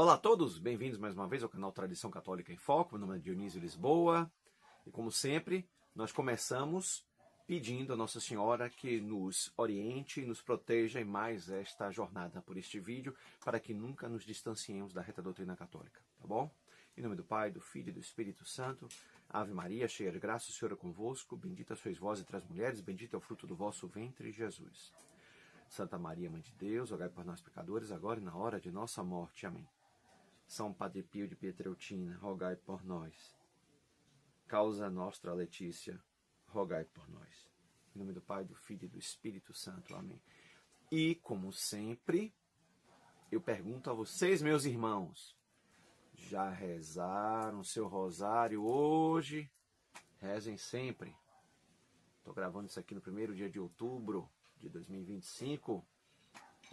Olá a todos, bem-vindos mais uma vez ao canal Tradição Católica em Foco. Meu nome é Dionísio Lisboa e, como sempre, nós começamos pedindo a Nossa Senhora que nos oriente e nos proteja em mais esta jornada por este vídeo, para que nunca nos distanciemos da reta doutrina católica, tá bom? Em nome do Pai, do Filho e do Espírito Santo. Ave Maria, cheia de graça, o Senhor é convosco. Bendita sois vós entre as mulheres, bendito é o fruto do vosso ventre, Jesus. Santa Maria, Mãe de Deus, rogai por nós pecadores, agora e na hora de nossa morte. Amém. São Padre Pio de Pietreutina, rogai por nós. Causa Nostra Letícia, rogai por nós. Em nome do Pai, do Filho e do Espírito Santo. Amém. E, como sempre, eu pergunto a vocês, meus irmãos, já rezaram seu rosário hoje? Rezem sempre. Estou gravando isso aqui no primeiro dia de outubro de 2025.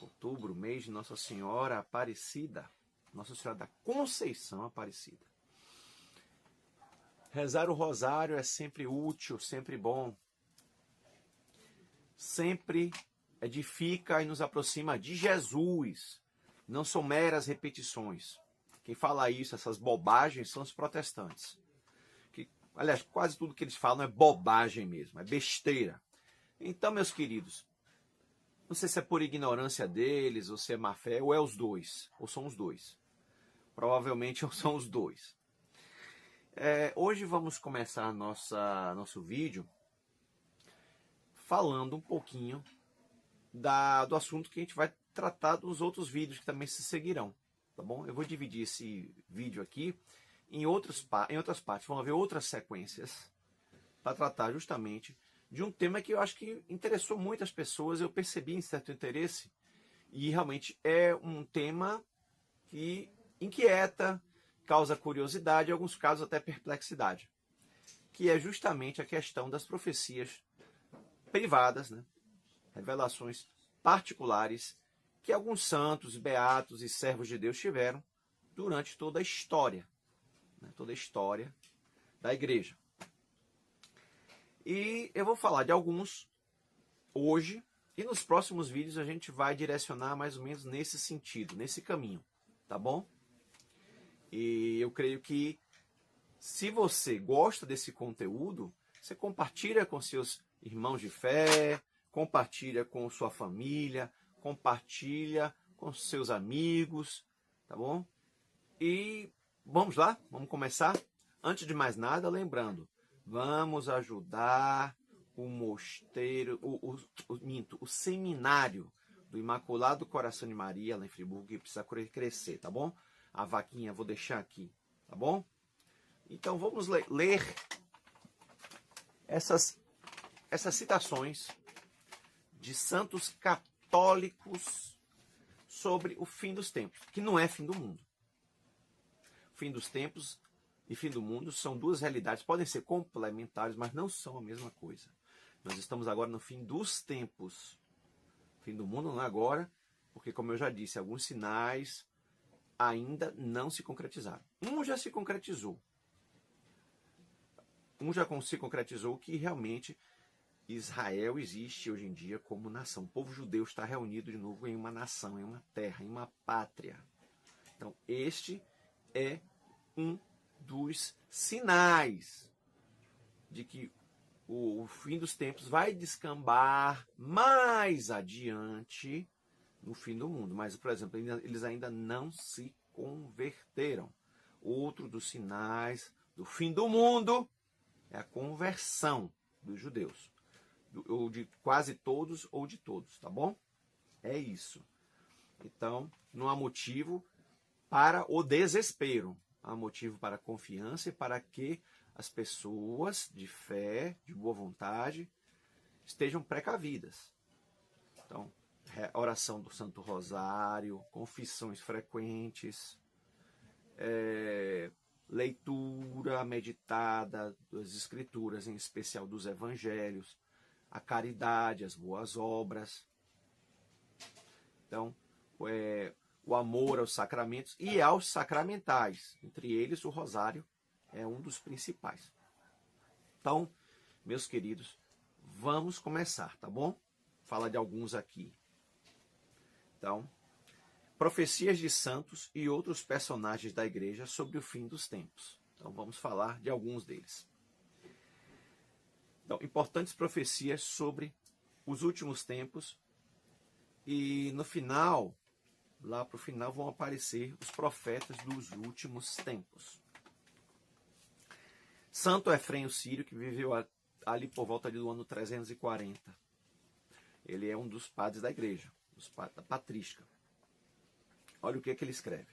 Outubro, mês de Nossa Senhora Aparecida. Nossa Senhora da Conceição Aparecida. Rezar o rosário é sempre útil, sempre bom. Sempre edifica e nos aproxima de Jesus. Não são meras repetições. Quem fala isso, essas bobagens, são os protestantes. Aliás, quase tudo que eles falam é bobagem mesmo, é besteira. Então, meus queridos, não sei se é por ignorância deles, ou se é má fé, ou é os dois, ou são os dois. Provavelmente são os dois. Hoje vamos começar nosso vídeo falando um pouquinho do assunto que a gente vai tratar dos outros vídeos que também se seguirão, tá bom? Eu vou dividir esse vídeo aqui em outras partes, vão haver outras sequências para tratar justamente de um tema que eu acho que interessou muitas pessoas, eu percebi em certo interesse, e realmente é um tema que inquieta, causa curiosidade, em alguns casos até perplexidade, que é justamente a questão das profecias privadas, né? Revelações particulares que alguns santos, beatos e servos de Deus tiveram durante toda a história, né? Toda a história da igreja. E eu vou falar de alguns hoje, e nos próximos vídeos a gente vai direcionar mais ou menos nesse sentido, nesse caminho, tá bom? E eu creio que se você gosta desse conteúdo, você compartilha com seus irmãos de fé, compartilha com sua família, compartilha com seus amigos, tá bom? E vamos lá, vamos começar. Antes de mais nada, lembrando, vamos ajudar o mosteiro, o seminário do Imaculado Coração de Maria, lá em Friburgo, que precisa crescer, tá bom? A vaquinha vou deixar aqui, tá bom? Então vamos ler essas citações de santos católicos sobre o fim dos tempos, que não é fim do mundo. Fim dos tempos e fim do mundo são duas realidades, podem ser complementares, mas não são a mesma coisa. Nós estamos agora no fim dos tempos. Fim do mundo não é agora, porque, como eu já disse, alguns sinais ainda não se concretizaram. Um já se concretizou. Se concretizou que realmente Israel existe hoje em dia como nação. O povo judeu está reunido de novo em uma nação, em uma terra, em uma pátria. Então, este é um dos sinais de que o fim dos tempos vai descambar mais adiante no fim do mundo. Mas, por exemplo, eles ainda não se converteram. Outro dos sinais do fim do mundo é a conversão dos judeus. Ou de quase todos ou de todos, tá bom? É isso. Então, não há motivo para o desespero. Há motivo para a confiança e para que as pessoas de fé, de boa vontade, estejam precavidas. Então, oração do Santo Rosário, confissões frequentes, leitura meditada das Escrituras, em especial dos Evangelhos, a caridade, as boas obras. Então, o amor aos sacramentos e aos sacramentais. Entre eles, o rosário é um dos principais. Então, meus queridos, vamos começar, tá bom? Fala de alguns aqui. Então, profecias de santos e outros personagens da igreja sobre o fim dos tempos. Então vamos falar de alguns deles. Então, importantes profecias sobre os últimos tempos, e no final, lá para o final, vão aparecer os profetas dos últimos tempos. Santo Efrém o Sírio, que viveu ali por volta do ano 340. Ele é um dos padres da igreja, da patrística. Olha o que ele escreve.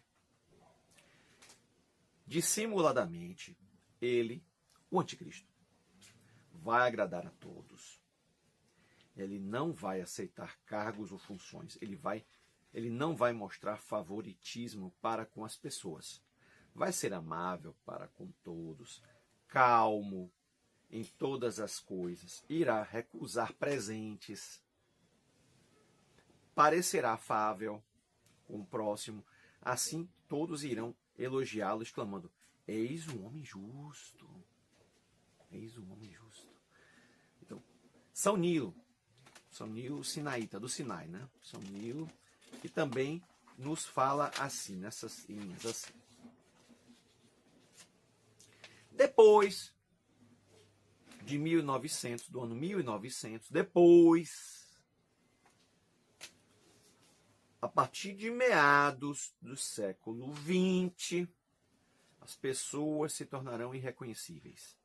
Dissimuladamente, ele, o anticristo, vai agradar a todos. Ele não vai aceitar cargos ou funções. Ele não vai mostrar favoritismo para com as pessoas. Vai ser amável para com todos, calmo em todas as coisas, irá recusar presentes, parecerá afável com o próximo. Assim todos irão elogiá-lo, exclamando: eis um homem justo. Eis um homem justo. Então, São Nilo Sinaíta, do Sinai, né? São Nilo, que também nos fala assim, nessas linhas assim. Depois de 1900, do ano 1900, depois, a partir de meados do século XX, as pessoas se tornarão irreconhecíveis.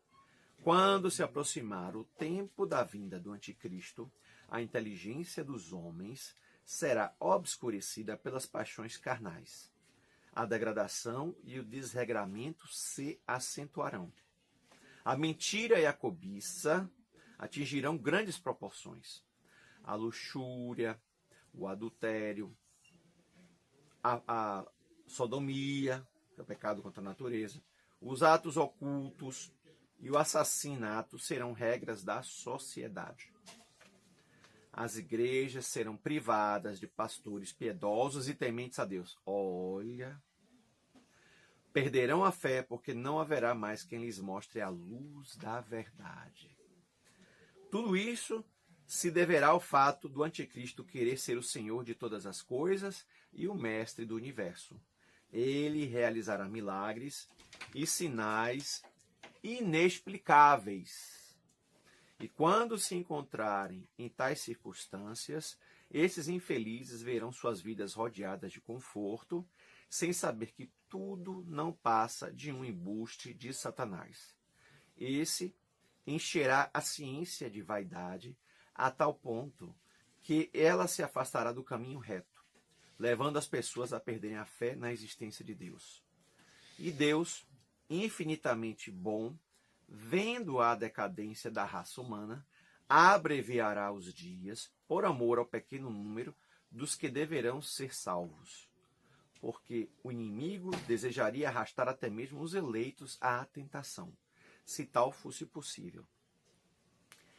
Quando se aproximar o tempo da vinda do anticristo, a inteligência dos homens será obscurecida pelas paixões carnais. A degradação e o desregramento se acentuarão. A mentira e a cobiça atingirão grandes proporções. A luxúria, o adultério, a sodomia, que é o pecado contra a natureza, os atos ocultos e o assassinato serão regras da sociedade. As igrejas serão privadas de pastores piedosos e tementes a Deus. Olha, perderão a fé porque não haverá mais quem lhes mostre a luz da verdade. Tudo isso se deverá ao fato do anticristo querer ser o Senhor de todas as coisas e o mestre do universo. Ele realizará milagres e sinais inexplicáveis. E quando se encontrarem em tais circunstâncias, esses infelizes verão suas vidas rodeadas de conforto, sem saber que tudo não passa de um embuste de Satanás. Esse encherá a ciência de vaidade a tal ponto que ela se afastará do caminho reto, levando as pessoas a perderem a fé na existência de Deus. E Deus, infinitamente bom, vendo a decadência da raça humana, abreviará os dias por amor ao pequeno número dos que deverão ser salvos. Porque o inimigo desejaria arrastar até mesmo os eleitos à tentação, se tal fosse possível.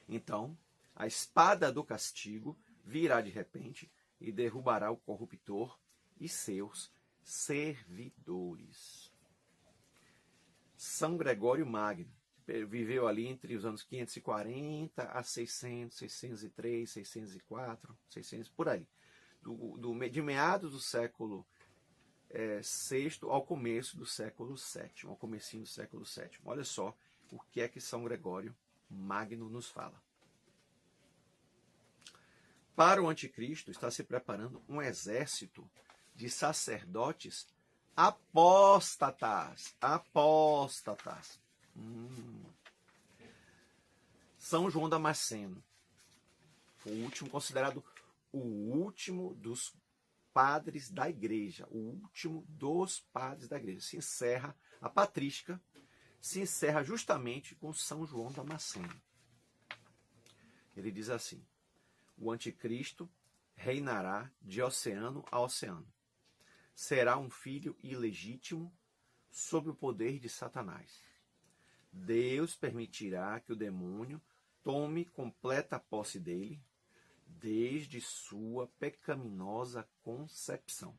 Então, a espada do castigo virá de repente e derrubará o corruptor e seus servidores. São Gregório Magno viveu ali entre os anos 540 a 600, 603, 604, 600, por ali. De meados do século VI ao começo do século VII, ao comecinho do século VII. Olha só o que é que São Gregório Magno nos fala. Para o anticristo está se preparando um exército de sacerdotes apóstatas. São João Damasceno, o último, considerado o último dos padres da igreja, o último dos padres da igreja. Se encerra, a patrística se encerra justamente com São João Damasceno. Ele diz assim: o anticristo reinará de oceano a oceano. Será um filho ilegítimo sob o poder de Satanás. Deus permitirá que o demônio tome completa posse dele desde sua pecaminosa concepção.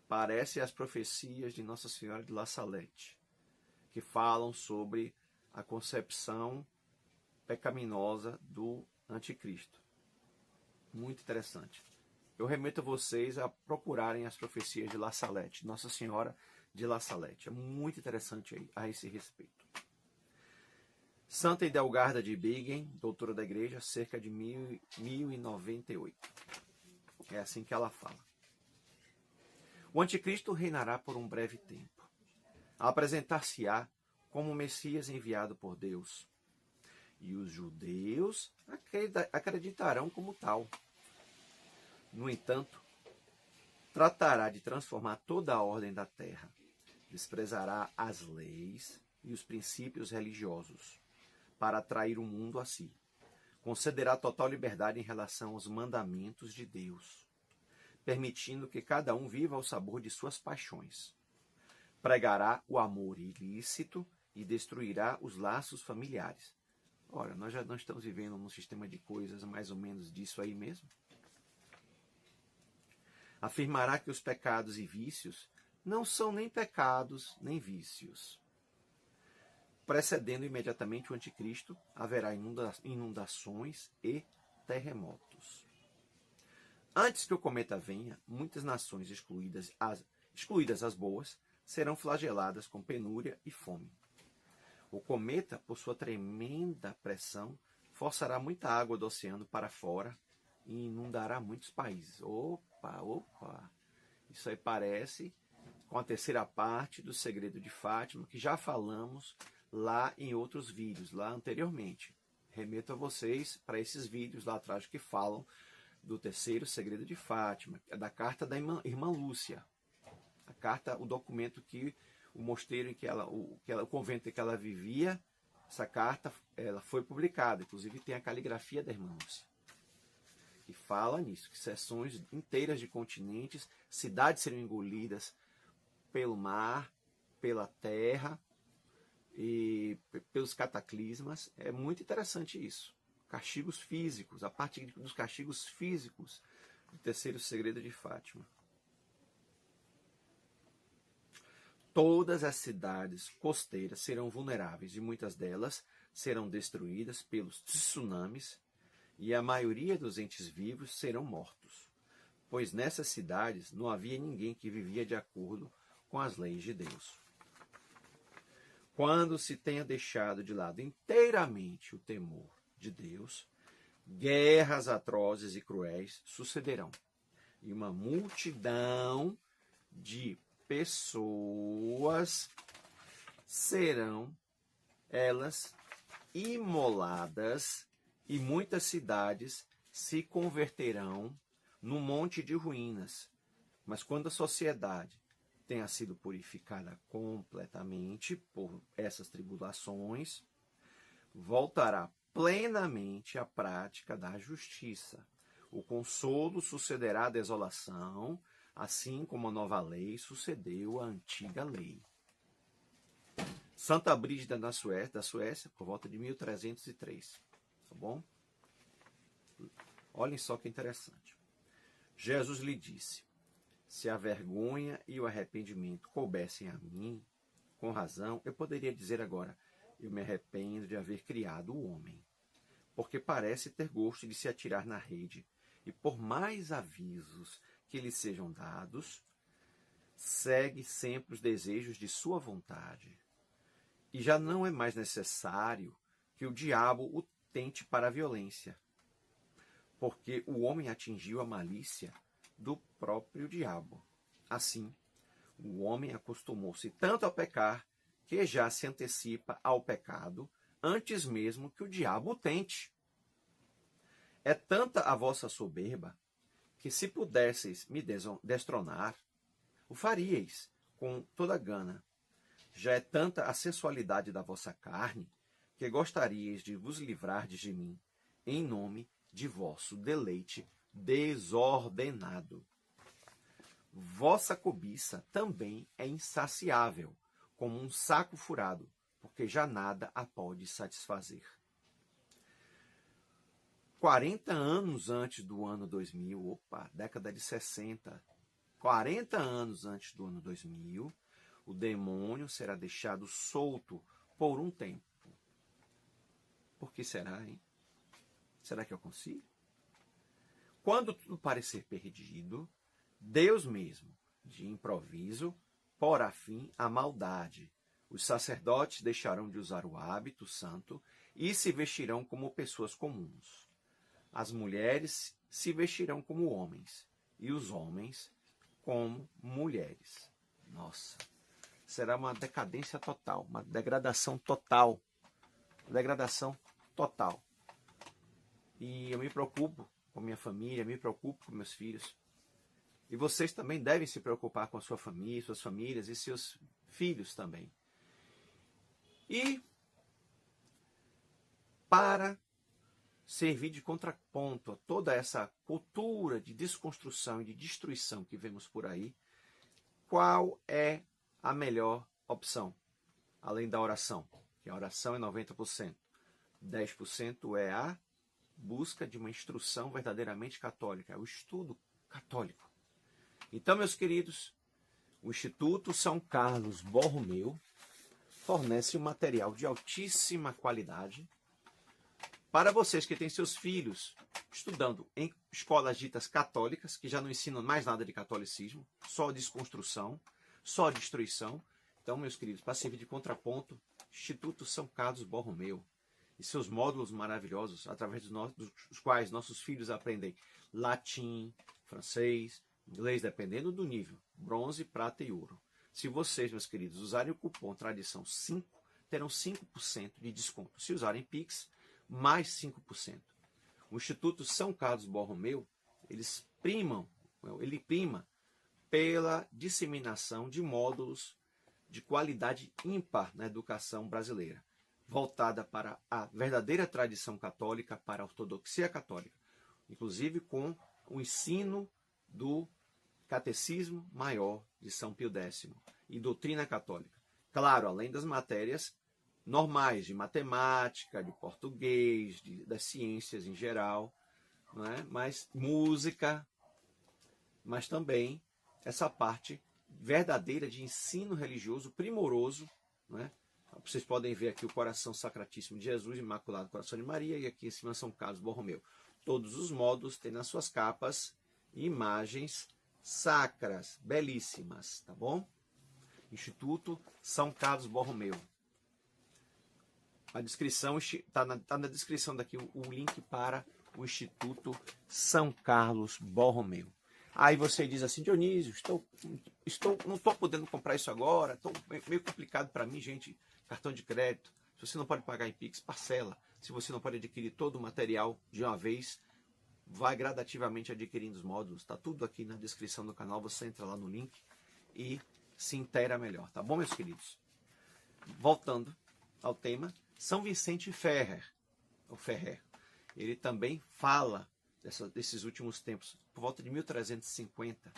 Parece as profecias de Nossa Senhora de La Salette, que falam sobre a concepção pecaminosa do anticristo. Muito interessante. eu remeto a vocês a procurarem as profecias de La Salette, Nossa Senhora de La Salette. É muito interessante a esse respeito. Santa Idelgarda de Bingen, doutora da igreja, cerca de 1098. É assim que ela fala. O anticristo reinará por um breve tempo. Apresentar-se-á como o Messias enviado por Deus. E os judeus acreditarão como tal. No entanto, tratará de transformar toda a ordem da terra. Desprezará as leis e os princípios religiosos para atrair o mundo a si. Concederá total liberdade em relação aos mandamentos de Deus, permitindo que cada um viva ao sabor de suas paixões. Pregará o amor ilícito e destruirá os laços familiares. Ora, nós já não estamos vivendo num sistema de coisas mais ou menos disso aí mesmo? Afirmará que os pecados e vícios não são nem pecados nem vícios. Precedendo imediatamente o anticristo, haverá inundações e terremotos. Antes que o cometa venha, muitas nações, excluídas as boas, serão flageladas com penúria e fome. O cometa, por sua tremenda pressão, forçará muita água do oceano para fora e inundará muitos países. Opa! Isso aí parece com a terceira parte do Segredo de Fátima, que já falamos lá em outros vídeos, lá anteriormente. Remeto a vocês para esses vídeos lá atrás que falam do terceiro Segredo de Fátima, da carta da irmã Lúcia. A carta, o documento que o mosteiro em que o convento em que ela vivia, essa carta ela foi publicada, inclusive tem a caligrafia da irmã Lúcia, que fala nisso, que seções inteiras de continentes, cidades seriam engolidas pelo mar, pela terra e pelos cataclismas. É muito interessante isso. Castigos físicos, a parte dos castigos físicos do terceiro Segredo de Fátima. Todas as cidades costeiras serão vulneráveis e muitas delas serão destruídas pelos tsunamis e a maioria dos entes vivos serão mortos, pois nessas cidades não havia ninguém que vivia de acordo com as leis de Deus. Quando se tenha deixado de lado inteiramente o temor de Deus, guerras atrozes e cruéis sucederão, e uma multidão de pessoas serão elas imoladas e muitas cidades se converterão num monte de ruínas. Mas quando a sociedade tenha sido purificada completamente por essas tribulações, voltará plenamente à prática da justiça. O consolo sucederá à desolação, assim como a nova lei sucedeu à antiga lei. Santa Brígida da Suécia, por volta de 1303. Tá bom? Olhem só que interessante. Jesus lhe disse: se a vergonha e o arrependimento coubessem a mim, com razão, eu poderia dizer agora: eu me arrependo de haver criado o homem, porque parece ter gosto de se atirar na rede, e por mais avisos que lhe sejam dados, segue sempre os desejos de sua vontade. E já não é mais necessário que o diabo o tente para a violência, porque o homem atingiu a malícia do próprio diabo. Assim, o homem acostumou-se tanto a pecar que já se antecipa ao pecado antes mesmo que o diabo o tente. É tanta a vossa soberba que, se pudesseis me destronar, o faríeis com toda a gana. Já é tanta a sensualidade da vossa carne que gostaríeis de vos livrardes de mim, em nome de vosso deleite desordenado. Vossa cobiça também é insaciável, como um saco furado, porque já nada a pode satisfazer. 40 anos antes do ano 2000, década de 60, 40 anos antes do ano 2000, o demônio será deixado solto por um tempo. Por que será, hein? Será que eu consigo? Quando tudo parecer perdido, Deus mesmo, de improviso, porá fim à maldade. Os sacerdotes deixarão de usar o hábito santo e se vestirão como pessoas comuns. As mulheres se vestirão como homens e os homens como mulheres. Nossa, será uma decadência total, uma degradação total. Degradação total. E eu me preocupo com minha família, me preocupo com meus filhos. E vocês também devem se preocupar com a sua família, suas famílias e seus filhos também. E para servir de contraponto a toda essa cultura de desconstrução e de destruição que vemos por aí, qual é a melhor opção? Além da oração, que a oração é 90%. 10% é a busca de uma instrução verdadeiramente católica, o estudo católico. Então, meus queridos, o Instituto São Carlos Borromeu fornece um material de altíssima qualidade para vocês que têm seus filhos estudando em escolas ditas católicas, que já não ensinam mais nada de catolicismo, só desconstrução, só destruição. Então, meus queridos, para servir de contraponto, Instituto São Carlos Borromeu e seus módulos maravilhosos, através dos quais nossos filhos aprendem latim, francês, inglês, dependendo do nível, bronze, prata e ouro. Se vocês, meus queridos, usarem o cupom Tradição 5, terão 5% de desconto. Se usarem Pix, mais 5%. O Instituto São Carlos Borromeu, ele prima pela disseminação de módulos de qualidade ímpar na educação brasileira, voltada para a verdadeira tradição católica, para a ortodoxia católica, inclusive com o ensino do Catecismo Maior de São Pio X e doutrina católica. Claro, além das matérias normais de matemática, de português, das ciências em geral, não é? Mas música, mas também essa parte verdadeira de ensino religioso primoroso, não é? Vocês podem ver aqui o Coração Sacratíssimo de Jesus, Imaculado Coração de Maria, e aqui em cima São Carlos Borromeu. Todos os módulos têm nas suas capas imagens sacras, belíssimas, tá bom? Instituto São Carlos Borromeu. A descrição tá na descrição daqui o link para o Instituto São Carlos Borromeu. Aí você diz assim, Dionísio, não estou podendo comprar isso agora, meio complicado para mim, gente, cartão de crédito. Se você não pode pagar em Pix, parcela. Se você não pode adquirir todo o material de uma vez, vai gradativamente adquirindo os módulos. Está tudo aqui na descrição do canal, você entra lá no link e se inteira melhor, tá bom, meus queridos? Voltando ao tema, São Vicente Ferrer, ele também fala desses últimos tempos, por volta de 1350.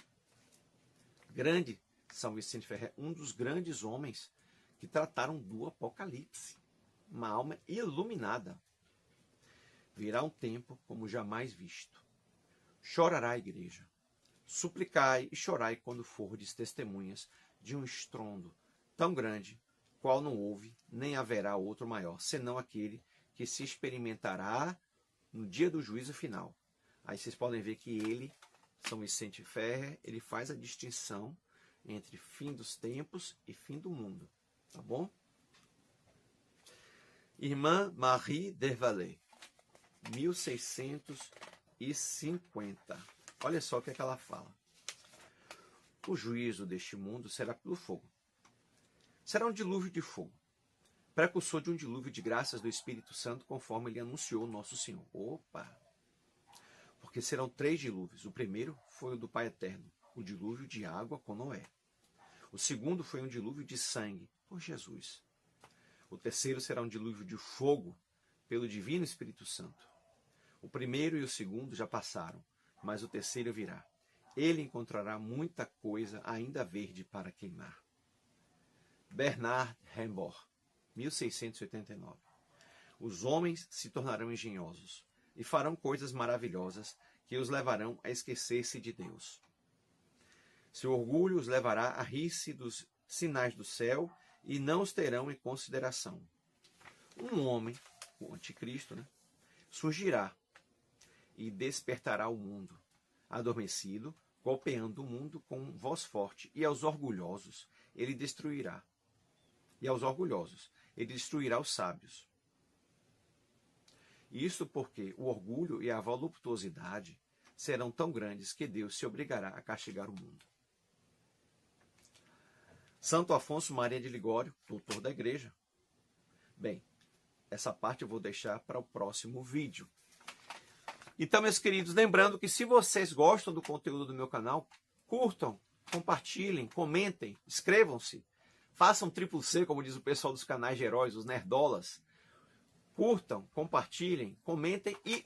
Grande São Vicente Ferrer, um dos grandes homens que trataram do Apocalipse, uma alma iluminada. Virá um tempo como jamais visto. Chorará a igreja. Suplicai e chorai quando fordes testemunhas de um estrondo tão grande, qual não houve, nem haverá outro maior, senão aquele que se experimentará no dia do juízo final. Aí vocês podem ver que ele, São Vicente Ferrer, ele faz a distinção entre fim dos tempos e fim do mundo. Tá bom? Irmã Marie Dervalet, 1650. Olha só o que ela fala. O juízo deste mundo será pelo fogo. Será um dilúvio de fogo, precursor de um dilúvio de graças do Espírito Santo, conforme ele anunciou nosso Senhor. Opa! Porque serão 3 dilúvios. O primeiro foi o do Pai Eterno, o dilúvio de água com Noé. O segundo foi um dilúvio de sangue, por Jesus. O terceiro será um dilúvio de fogo, pelo Divino Espírito Santo. O primeiro e o segundo já passaram, mas o terceiro virá. Ele encontrará muita coisa ainda verde para queimar. Bernard Rembrandt, 1689. Os homens se tornarão engenhosos e farão coisas maravilhosas que os levarão a esquecer-se de Deus. Seu orgulho os levará a rir-se dos sinais do céu e não os terão em consideração. Um homem, o anticristo, surgirá. e despertará o mundo adormecido, golpeando o mundo com voz forte, e aos orgulhosos ele destruirá. E aos orgulhosos ele destruirá os sábios. Isso porque o orgulho e a voluptuosidade serão tão grandes que Deus se obrigará a castigar o mundo. Santo Afonso Maria de Ligório, doutor da Igreja. Bem, essa parte eu vou deixar para o próximo vídeo. Então, meus queridos, lembrando que se vocês gostam do conteúdo do meu canal, curtam, compartilhem, comentem, inscrevam-se, façam triplo C, como diz o pessoal dos canais de heróis, os nerdolas. Curtam, compartilhem, comentem e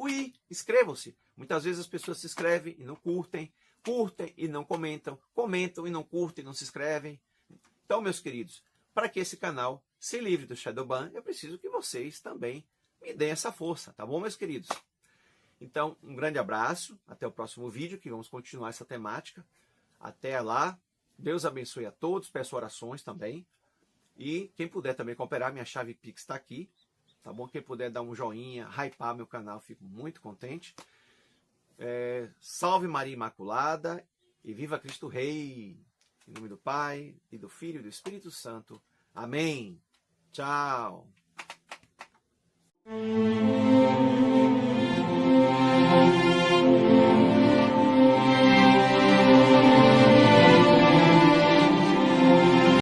inscrevam-se. Muitas vezes as pessoas se inscrevem e não curtem, curtem e não comentam, comentam e não curtem e não se inscrevem. Então, meus queridos, para que esse canal se livre do Shadowban, eu preciso que vocês também me deem essa força, tá bom, meus queridos? Então, um grande abraço, até o próximo vídeo, que vamos continuar essa temática. Até lá, Deus abençoe a todos, peço orações também. E quem puder também cooperar, minha chave Pix está aqui, tá bom? Quem puder dar um joinha, hypar meu canal, fico muito contente. Salve Maria Imaculada e viva Cristo Rei! Em nome do Pai, e do Filho e do Espírito Santo. Amém! Tchau!